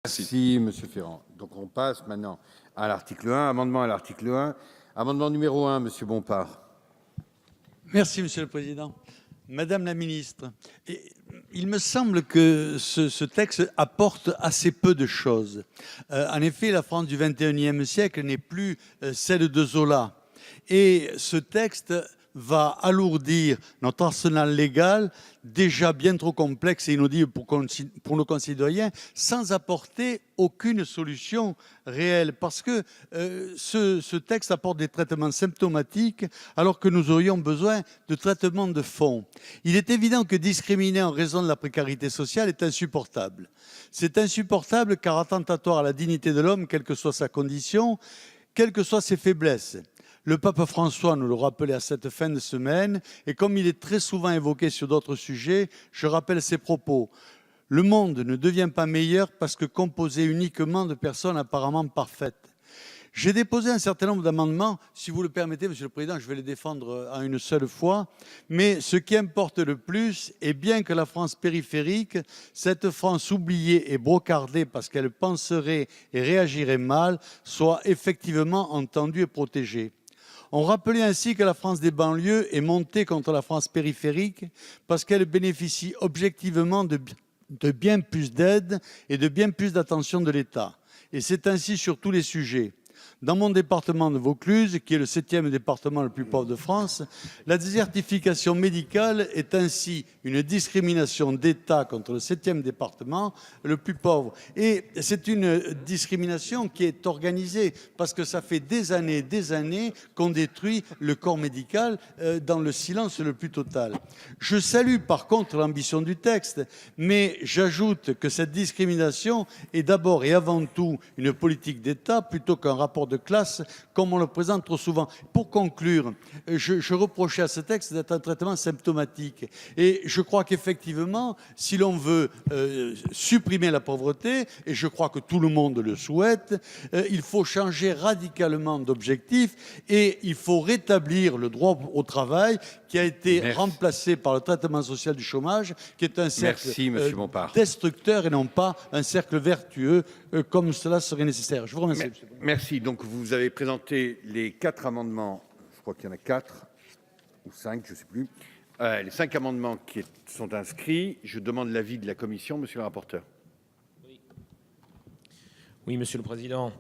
Merci, Monsieur Ferrand. Donc on passe maintenant à l'article 1, amendement à l'article 1. Amendement numéro 1, Monsieur Bompard. Merci, Monsieur le Président. Madame la Ministre, il me semble que ce texte apporte assez peu de choses. En effet, la France du XXIe siècle n'est plus celle de Zola. Et ce texte va alourdir notre arsenal légal, déjà bien trop complexe et inaudible pour nos concitoyens, sans apporter aucune solution réelle. Parce que ce texte apporte des traitements symptomatiques alors que nous aurions besoin de traitements de fond. Il est évident que discriminer en raison de la précarité sociale est insupportable. C'est insupportable car attentatoire à la dignité de l'homme, quelle que soit sa condition, quelles que soient ses faiblesses. Le pape François nous le rappelait à cette fin de semaine, et comme il est très souvent évoqué sur d'autres sujets, je rappelle ses propos. Le monde ne devient pas meilleur parce que composé uniquement de personnes apparemment parfaites. J'ai déposé un certain nombre d'amendements. Si vous le permettez, Monsieur le Président, je vais les défendre en une seule fois. Mais ce qui importe le plus est bien que la France périphérique, cette France oubliée et brocardée parce qu'elle penserait et réagirait mal, soit effectivement entendue et protégée. On rappelait ainsi que la France des banlieues est montée contre la France périphérique parce qu'elle bénéficie objectivement de bien plus d'aide et de bien plus d'attention de l'État. Et c'est ainsi sur tous les sujets. Dans mon département de Vaucluse, qui est le 7e département le plus pauvre de France, la désertification médicale est ainsi une discrimination d'État contre le 7e département le plus pauvre. Et c'est une discrimination qui est organisée parce que ça fait des années qu'on détruit le corps médical dans le silence le plus total. Je salue par contre l'ambition du texte, mais j'ajoute que cette discrimination est d'abord et avant tout une politique d'État plutôt qu'un rapport de classe comme on le présente trop souvent. Pour conclure, je reprochais à ce texte d'être un traitement symptomatique. Et je crois qu'effectivement, si l'on veut supprimer la pauvreté, et je crois que tout le monde le souhaite, il faut changer radicalement d'objectif et il faut rétablir le droit au travail qui a été remplacé par le traitement social du chômage, qui est un cercle destructeur et non pas un cercle vertueux comme cela serait nécessaire. Je vous remercie. Merci. Donc vous avez présenté les 4 amendements, je crois qu'il y en a 4 ou 5, je ne sais plus, les 5 amendements qui sont inscrits. Je demande l'avis de la commission, monsieur le rapporteur. Oui, Monsieur le Président.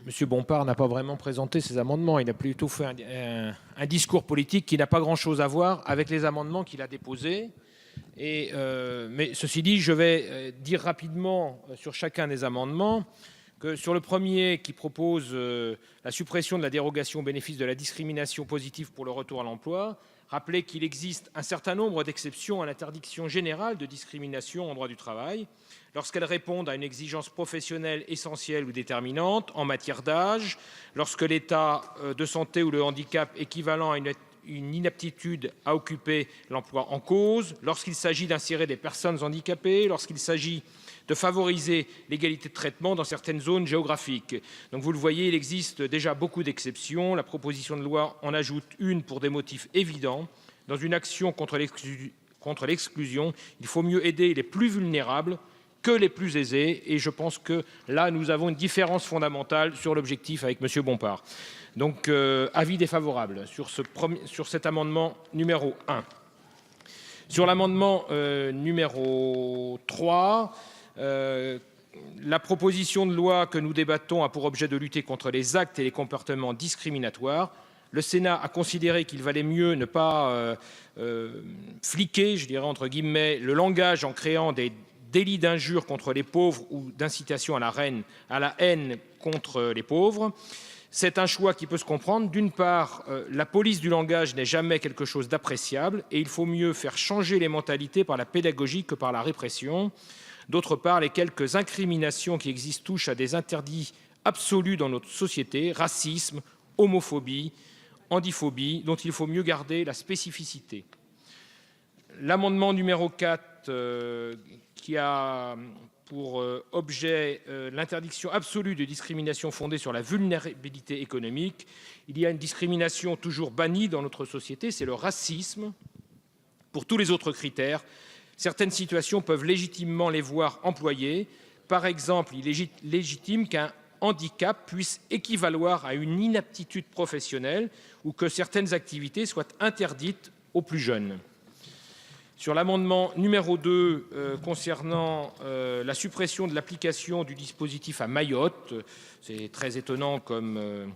Monsieur Bompard n'a pas vraiment présenté ses amendements. Il a plutôt fait un discours politique qui n'a pas grand-chose à voir avec les amendements qu'il a déposés. Mais ceci dit, je vais dire rapidement sur chacun des amendements que sur le premier qui propose la suppression de la dérogation au bénéfice de la discrimination positive pour le retour à l'emploi, rappeler qu'il existe un certain nombre d'exceptions à l'interdiction générale de discrimination en droit du travail lorsqu'elles répondent à une exigence professionnelle essentielle ou déterminante en matière d'âge, lorsque l'état de santé ou le handicap équivalent à une inaptitude à occuper l'emploi en cause, lorsqu'il s'agit d'insérer des personnes handicapées, lorsqu'il s'agit de favoriser l'égalité de traitement dans certaines zones géographiques. Donc vous le voyez, il existe déjà beaucoup d'exceptions. La proposition de loi en ajoute une pour des motifs évidents. Dans une action contre l'exclusion, il faut mieux aider les plus vulnérables que les plus aisés. Et je pense que là, nous avons une différence fondamentale sur l'objectif avec M. Bompard. Donc, avis défavorable sur cet amendement numéro 1. Sur l'amendement numéro 3, la proposition de loi que nous débattons a pour objet de lutter contre les actes et les comportements discriminatoires. Le Sénat a considéré qu'il valait mieux ne pas fliquer, je dirais entre guillemets, le langage en créant des délits d'injure contre les pauvres ou d'incitation à la haine contre les pauvres. C'est un choix qui peut se comprendre. D'une part, la police du langage n'est jamais quelque chose d'appréciable et il faut mieux faire changer les mentalités par la pédagogie que par la répression. D'autre part, les quelques incriminations qui existent touchent à des interdits absolus dans notre société, racisme, homophobie, handiphobie, dont il faut mieux garder la spécificité. L'amendement numéro 4, qui a pour objet l'interdiction absolue de discrimination fondée sur la vulnérabilité économique. Il y a une discrimination toujours bannie dans notre société, c'est le racisme. Pour tous les autres critères, certaines situations peuvent légitimement les voir employées, Par exemple, il est légitime qu'un handicap puisse équivaloir à une inaptitude professionnelle ou que certaines activités soient interdites aux plus jeunes. Sur l'amendement numéro 2 concernant la suppression de l'application du dispositif à Mayotte, c'est très étonnant comme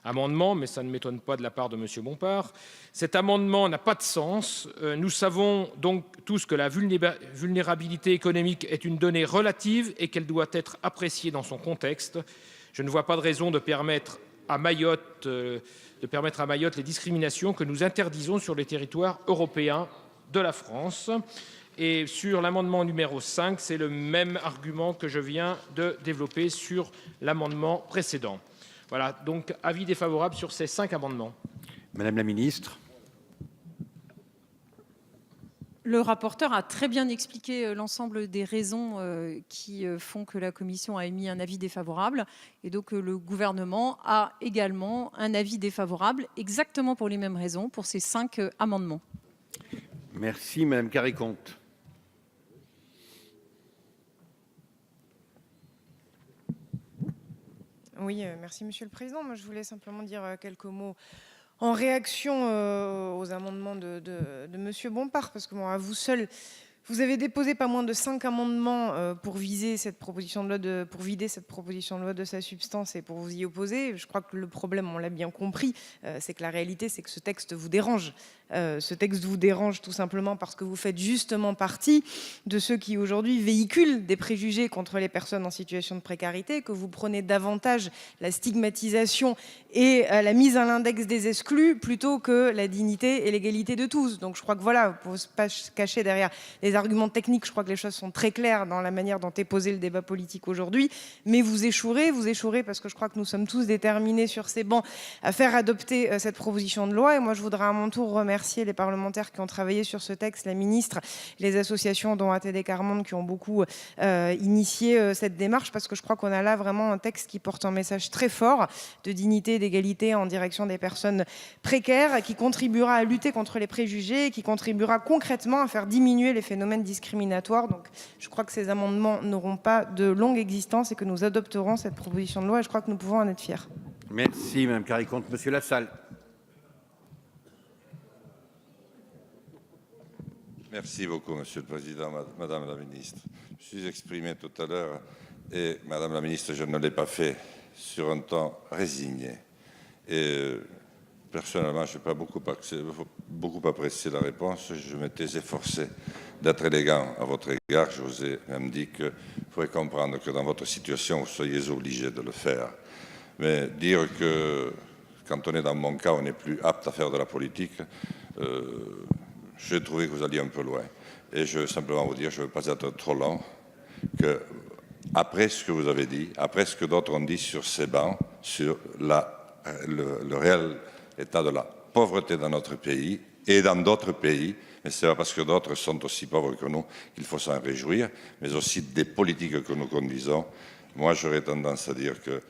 amendement, mais ça ne m'étonne pas de la part de M. Bompard. Cet amendement n'a pas de sens. Nous savons donc tous que la vulnérabilité économique est une donnée relative et qu'elle doit être appréciée dans son contexte. Je ne vois pas de raison de permettre à Mayotte les discriminations que nous interdisons sur les territoires européens de la France. Et sur l'amendement numéro 5, c'est le même argument que je viens de développer sur l'amendement précédent. Voilà, donc avis défavorable sur ces 5 amendements. Madame la ministre. Le rapporteur a très bien expliqué l'ensemble des raisons qui font que la commission a émis un avis défavorable. Et donc le gouvernement a également un avis défavorable, exactement pour les mêmes raisons, pour ces 5 amendements. Merci, Madame Carré-Conte. Oui, merci Monsieur le Président. Moi, je voulais simplement dire quelques mots en réaction aux amendements de Monsieur Bompard, parce que bon, à vous seul, vous avez déposé pas moins de 5 amendements pour vider cette proposition de loi de sa substance et pour vous y opposer. Je crois que le problème, on l'a bien compris, c'est que la réalité, c'est que ce texte vous dérange. Ce texte vous dérange tout simplement parce que vous faites justement partie de ceux qui aujourd'hui véhiculent des préjugés contre les personnes en situation de précarité, que vous prenez davantage la stigmatisation et la mise à l'index des exclus plutôt que la dignité et l'égalité de tous. Donc je crois que voilà, pour ne pas se cacher derrière les arguments techniques, je crois que les choses sont très claires dans la manière dont est posé le débat politique aujourd'hui, mais vous échouerez parce que je crois que nous sommes tous déterminés sur ces bancs à faire adopter cette proposition de loi. Et moi je voudrais à mon tour remercier les parlementaires qui ont travaillé sur ce texte, la ministre, les associations dont ATD Carmonde qui ont beaucoup initié cette démarche, parce que je crois qu'on a là vraiment un texte qui porte un message très fort de dignité et d'égalité en direction des personnes précaires, qui contribuera à lutter contre les préjugés, qui contribuera concrètement à faire diminuer les phénomènes discriminatoires. Donc je crois que ces amendements n'auront pas de longue existence et que nous adopterons cette proposition de loi et je crois que nous pouvons en être fiers. Merci, Madame Carré-Conte. Monsieur Lassalle. Merci beaucoup, Monsieur le Président, Madame la Ministre. Je me suis exprimé tout à l'heure et, Madame la Ministre, je ne l'ai pas fait sur un ton résigné. Et personnellement, je n'ai pas beaucoup apprécié la réponse. Je m'étais efforcé d'être élégant à votre égard. Je vous ai même dit qu'il faudrait comprendre que dans votre situation, vous soyez obligé de le faire. Mais dire que quand on est dans mon cas, on n'est plus apte à faire de la politique, j'ai trouvé que vous alliez un peu loin. Et je veux simplement vous dire, je ne veux pas être trop long, qu'après ce que vous avez dit, après ce que d'autres ont dit sur ces bancs, sur le réel état de la pauvreté dans notre pays et dans d'autres pays, mais c'est pas parce que d'autres sont aussi pauvres que nous qu'il faut s'en réjouir, mais aussi des politiques que nous conduisons. Moi, j'aurais tendance à dire que,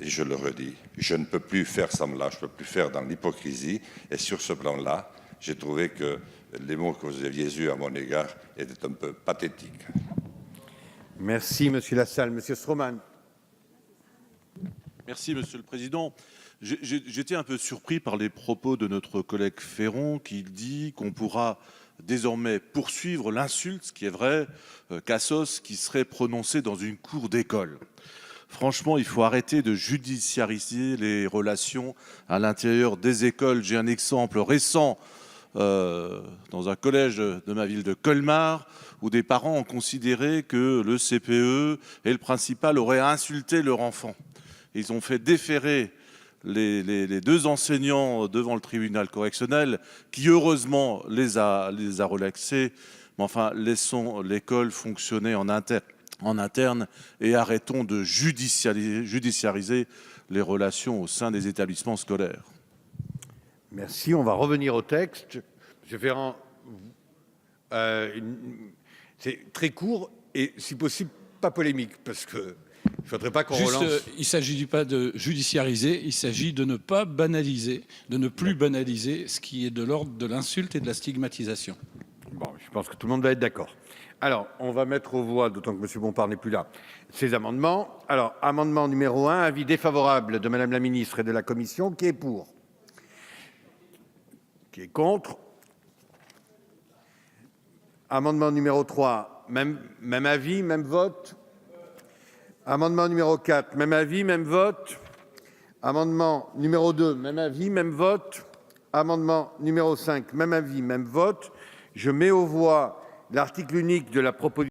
et je le redis, je ne peux plus faire semblant, je ne peux plus faire dans l'hypocrisie, et sur ce plan-là, j'ai trouvé que les mots que vous aviez eus à mon égard étaient un peu pathétiques. Merci, Monsieur Lassalle. Monsieur Stroman. Merci, Monsieur le Président. J'étais un peu surpris par les propos de notre collègue Ferron qui dit qu'on pourra désormais poursuivre l'insulte, ce qui est vrai, Cassos, qui serait prononcé dans une cour d'école. Franchement, il faut arrêter de judiciariser les relations à l'intérieur des écoles. J'ai un exemple récent dans un collège de ma ville de Colmar, où des parents ont considéré que le CPE et le principal auraient insulté leur enfant. Ils ont fait déférer les 2 enseignants devant le tribunal correctionnel, qui heureusement les a relaxés. Mais enfin, laissons l'école fonctionner en interne et arrêtons de judiciariser les relations au sein des établissements scolaires. Merci. On va revenir au texte. Monsieur Ferrand, c'est très court et, si possible, pas polémique, parce qu'il ne faudrait pas qu'on relance. Il ne s'agit pas de judiciariser, il s'agit de ne pas banaliser, de ne plus banaliser ce qui est de l'ordre de l'insulte et de la stigmatisation. Bon, je Je pense que tout le monde va être d'accord. Alors, on va mettre aux voix, d'autant que M. Bompard n'est plus là, ces amendements. Alors, amendement numéro 1, avis défavorable de Mme la ministre et de la commission. Qui est pour? Qui est contre? Amendement numéro 3, même avis, même vote. Amendement numéro 4, même avis, même vote. Amendement numéro 2, même avis, même vote. Amendement numéro 5, même avis, même vote. Je mets aux voix l'article unique de la proposition